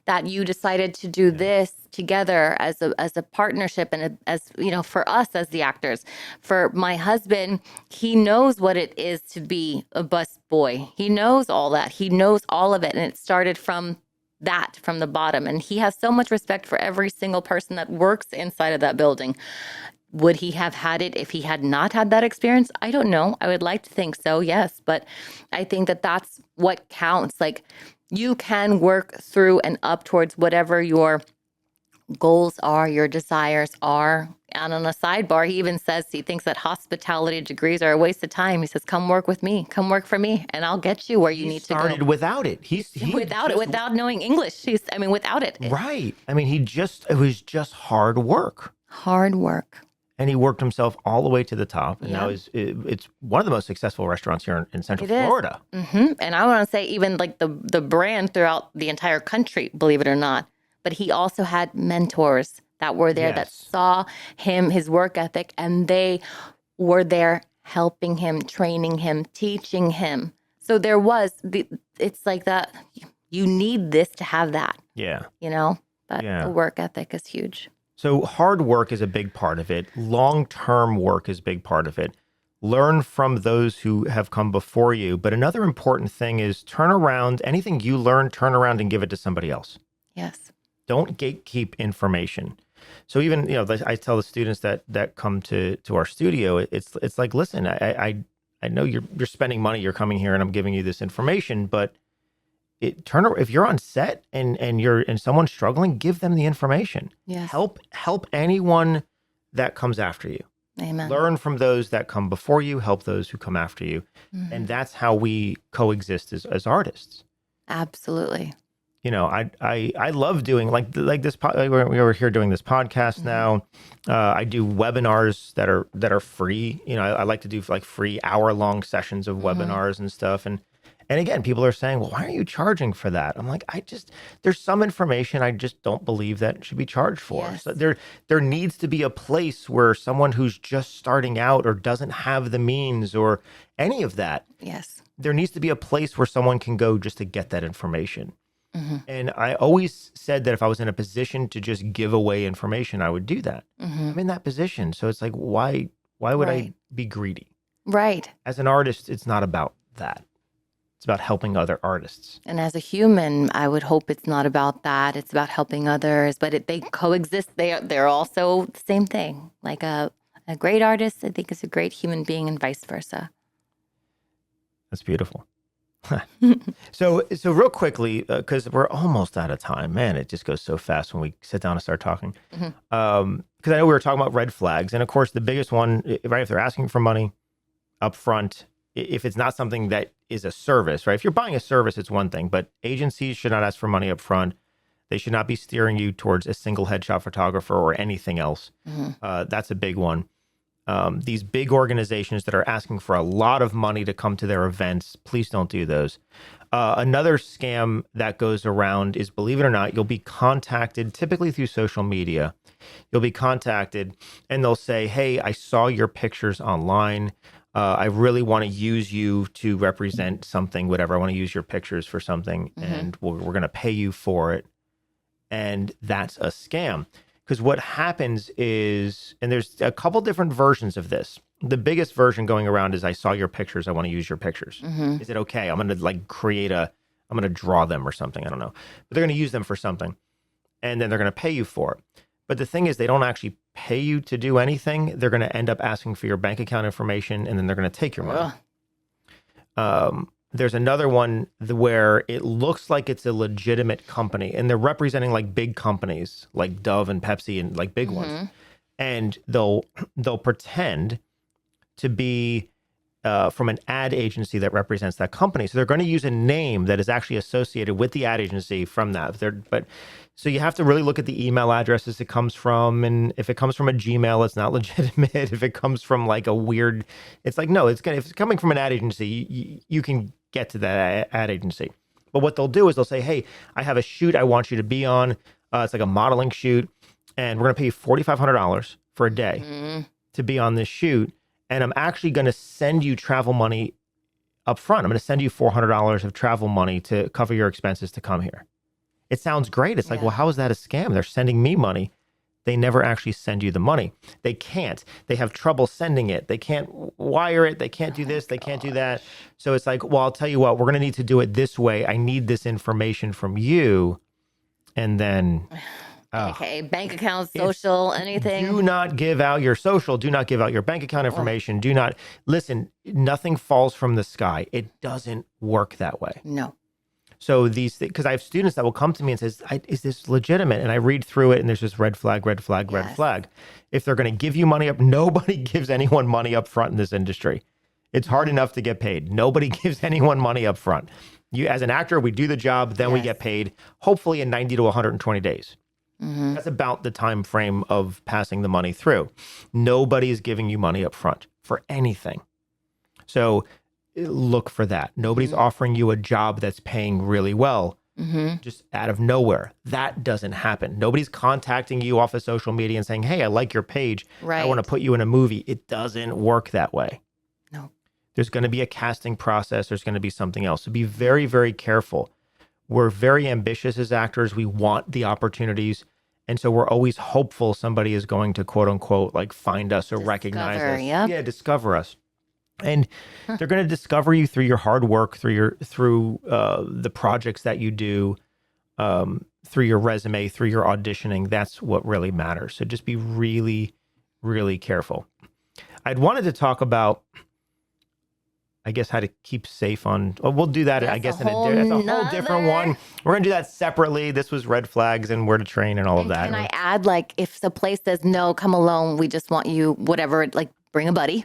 that you decided to do this together as a partnership, and as for us as the actors. For my husband, he knows what it is to be a bus boy. He knows all that. He knows all of it, and it started from the bottom. And he has so much respect for every single person that works inside of that building. Would he have had it if he had not had that experience? I don't know. I would like to think so, yes. But I think that that's what counts. Like, you can work through and up towards whatever your goals are, your desires are. And on a sidebar, he even says he thinks that hospitality degrees are a waste of time. He says, come work with me, come work for me, and I'll get you where you need to Started go. without it. Without knowing English. Without it. Right. I mean, it was just hard work. Hard work. And he worked himself all the way to the top. And now Yeah. it's one of the most successful restaurants here in Central It is. Florida. And I want to say even like the brand throughout the entire country, believe it or not. But he also had mentors that were there that Yes. saw him, his work ethic, and they were there helping him, training him, teaching him. So there was it's like that. You need this to have that, Yeah. but Yeah. the work ethic is huge. So hard work is a big part of it. Long-term work is a big part of it. Learn from those who have come before you. But another important thing is turn around. Anything you learn, turn around and give it to somebody else. Yes. Don't gatekeep information. So even, I tell the students that come to our studio, it's like, listen, I know you're spending money, you're coming here and I'm giving you this information, but if you're on set and someone's struggling, give them the information. Yes. Help anyone that comes after you. Amen. Learn from those that come before you, help those who come after you. And that's how we coexist as artists. Absolutely. I love doing like this. We were here doing this podcast now. I do webinars that are free. I like to do like free hour-long sessions of webinars and stuff. And again, people are saying, well, why are you charging for that? I'm like, there's some information I just don't believe that should be charged for. Yes. So there needs to be a place where someone who's just starting out or doesn't have the means or any of that, Yes. there needs to be a place where someone can go just to get that information. And I always said that if I was in a position to just give away information, I would do that. I'm in that position. So it's like, why would I be greedy? Right. As an artist, it's not about that. It's about helping other artists. And as a human, I would hope it's not about that. It's about helping others, but they coexist. They're also the same thing. Like a great artist, I think, is a great human being, and vice versa. That's beautiful. So real quickly, because we're almost out of time. Man, it just goes so fast when we sit down and start talking. Because I know we were talking about red flags. And of course, the biggest one, right, if they're asking for money up front, if it's not something that is a service, right? If you're buying a service, it's one thing, but agencies should not ask for money up front. They should not be steering you towards a single headshot photographer or anything else. That's a big one. These big organizations that are asking for a lot of money to come to their events, please don't do those. Another scam that goes around is, believe it or not, you'll be contacted, typically through social media. You'll be contacted and they'll say, hey, I saw your pictures online. I really want to use you to represent something, whatever. I want to use your pictures for something and we're going to pay you for it. And that's a scam. Because what happens is, and there's a couple different versions of this. The biggest version going around is, I saw your pictures. I want to use your pictures. Is it okay? I'm going to I'm going to draw them or something. I don't know. But they're going to use them for something. And then they're going to pay you for it. But the thing is, they don't actually pay you to do anything. They're going to end up asking for your bank account information, and then they're going to take your money. There's another one where it looks like it's a legitimate company, and they're representing like big companies like Dove and Pepsi and like big ones. And they'll pretend to be from an ad agency that represents that company. So they're going to use a name that is actually associated with the ad agency from that. So you have to really look at the email addresses it comes from. And if it comes from a Gmail, it's not legitimate. If it comes from like a weird, it's like, no, if it's coming from an ad agency, you can get to that ad agency. But what they'll do is they'll say, hey, I have a shoot I want you to be on. It's like a modeling shoot. And we're going to pay you $4,500 for a day to be on this shoot. And I'm actually going to send you travel money up front. I'm going to send you $400 of travel money to cover your expenses to come here. It sounds great. It's like, well, how is that a scam? They're sending me money. They never actually send you the money. They can't. They have trouble sending it. They can't wire it. They can't do this. They can't do that. So it's like, well, I'll tell you what, we're going to need to do it this way. I need this information from you. And then... Okay, bank account, social, anything. Do not give out your social. Do not give out your bank account information. Do not listen. Nothing falls from the sky. It doesn't work that way. No. So these, because I have students that will come to me and says, is this legitimate? And I read through it and there's just red flag, red flag, red Yes. flag. If they're going to give you money up, nobody gives anyone money up front in this industry. It's hard enough to get paid. Nobody gives anyone money up front. You, as an actor, we do the job, then we Yes. get paid, hopefully in 90 to 120 days. That's about the time frame of passing the money through. Nobody is giving you money up front for anything. So look for that. Nobody's offering you a job that's paying really well just out of nowhere. That doesn't happen. Nobody's contacting you off of social media and saying, hey, I like your page. I Right. want to put you in a movie. It doesn't work that way. No. There's going to be a casting process. There's going to be something else. So be very, very careful. We're very ambitious as actors. We want the opportunities. And so we're always hopeful somebody is going to quote unquote, like find us or recognize Discover, us. yep. Yeah, discover us. And they're going to discover you through your hard work, through the projects that you do, through your resume, through your auditioning. That's what really matters. So just be really, really careful. I'd wanted to talk about, I guess, how to keep safe on. Oh, we'll do that. That's I guess a that's a whole different nother- one. We're gonna do that separately. This was red flags and where to train and all of And that. can I add, like, if the place says, no, come alone, we just want you, whatever, like, bring a buddy.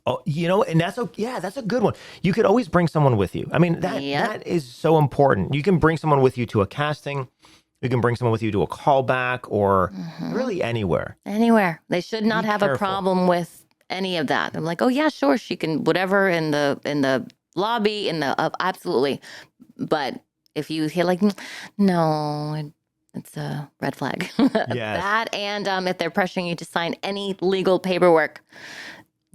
Oh, and that's that's a good one. You could always bring someone with you. I mean, Yep. that is so important. You can bring someone with you to a casting. You can bring someone with you to a callback or really anywhere. Anywhere. They should not Be have a careful. problem with any of that. I'm like, oh yeah, sure, she can whatever in the lobby absolutely. But if you hear like, no, it's a red flag. Yes. That and if they're pressuring you to sign any legal paperwork,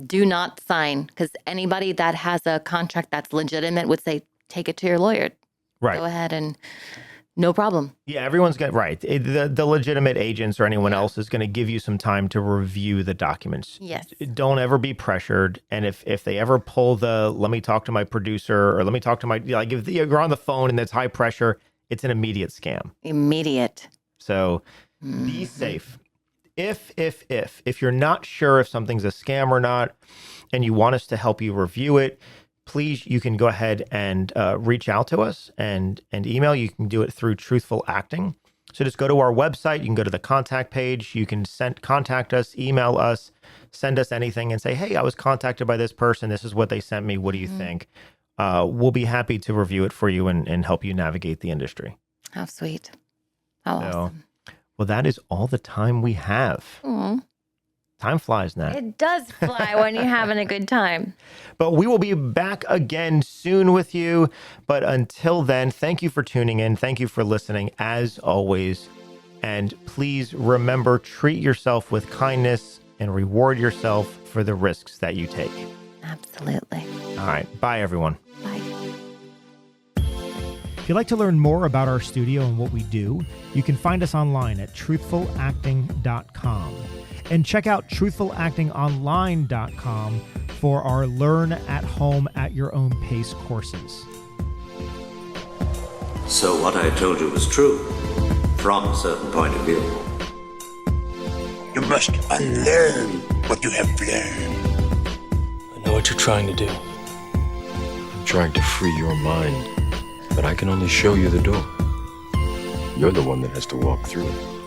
do not sign, because anybody that has a contract that's legitimate would say, take it to your lawyer. Right. Go ahead and no problem. Yeah, everyone's going to, right. The legitimate agents or anyone else is going to give you some time to review the documents. Yes. Don't ever be pressured. And if they ever pull let me talk to my producer or let me talk to my, like if you're on the phone and it's high pressure, it's an immediate scam. Immediate. So be safe. If you're not sure if something's a scam or not, and you want us to help you review it, please, you can go ahead and reach out to us and email. You can do it through Truthful Acting. So just go to our website. You can go to the contact page. You can contact us, email us, send us anything and say, hey, I was contacted by this person. This is what they sent me. What do you think? We'll be happy to review it for you and help you navigate the industry. How sweet. How awesome. Well, that is all the time we have. Aw. Time flies, Nat. It does fly when you're having a good time. But we will be back again soon with you. But until then, thank you for tuning in. Thank you for listening, as always. And please remember, treat yourself with kindness and reward yourself for the risks that you take. Absolutely. All right. Bye, everyone. Bye. If you'd like to learn more about our studio and what we do, you can find us online at truthfulacting.com. And check out truthfulactingonline.com for our Learn at Home at Your Own Pace courses. So what I told you was true, from a certain point of view. You must unlearn what you have learned. I know what you're trying to do. I'm trying to free your mind, but I can only show you the door. You're the one that has to walk through it.